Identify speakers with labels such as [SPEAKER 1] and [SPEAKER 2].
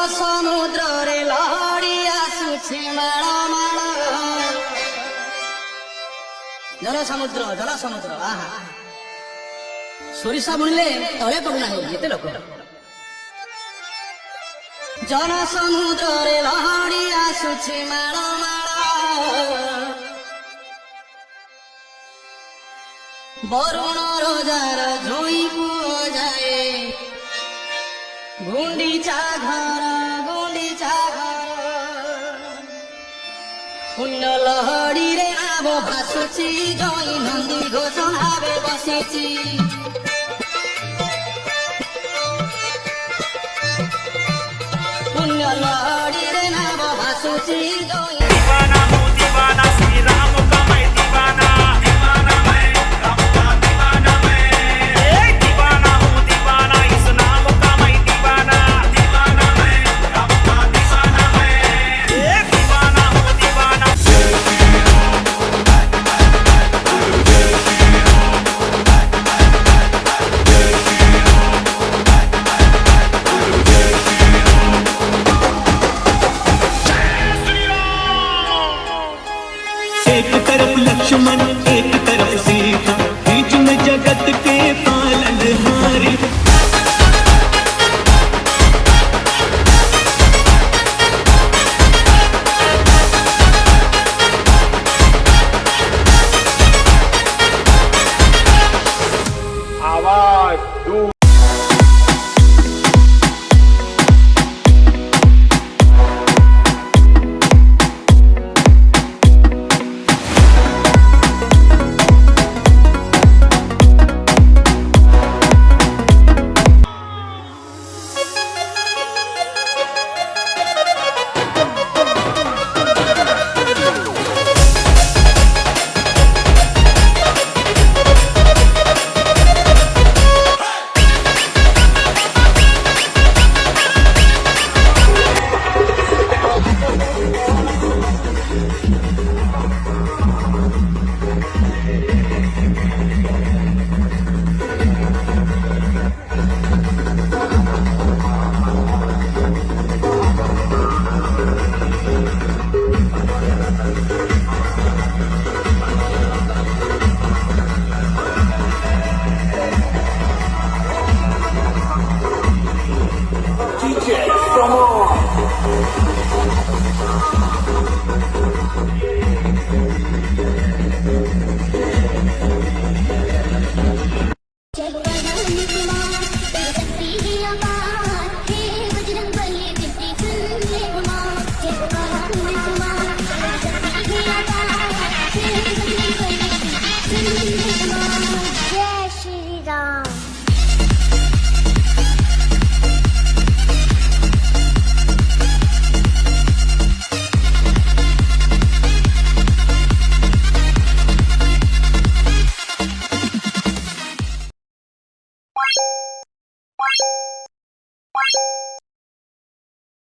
[SPEAKER 1] ସମୁଦ୍ର ରେ ଲହଡ଼ି ଆସୁଛି ମାଳ ମାଳ। ଜଳ ସମୁଦ୍ର ଆହା ସୋରିଷ ବୁଣିଲେ ତଳେ ପଡୁନାହିଁ ଏତେ ଲୋକ। ଜଳ ସମୁଦ୍ରରେ ଲହଡ଼ି ଆସୁଛି ମାଳ ମାଳ। ବରୁଣ ରୋଜାର ଝୋଇ ପୁଅ ଯାଏ ଗୁଣ୍ଡିଚା ଘର ପୁଣ୍ୟ ଲହଡ଼ିରେ ନାମ ଭାସୁଛି ଜୟ ନନ୍ଦୀ ଘୋଷ ଭାବେ ବସିଛି। ପୁଣ୍ୟ ଲହଡ଼ିରେ ନାମ ଭାସୁଛି ଜୟ
[SPEAKER 2] दीवाना हूँ दीवाना श्री राम का मैं दीवाना। दीवाना मैं राम का दीवाना मैं। दीवाना हूँ दीवाना इस नाम का मैं दीवाना। दीवाना मैं राम का दीवाना मैं। दीवाना हूँ दीवाना।
[SPEAKER 3] एक तरफ लक्ष्मण एक तरफ सीता बीच में जगत के पालनहारी।
[SPEAKER 2] आवाज दूर
[SPEAKER 3] DJ, come on.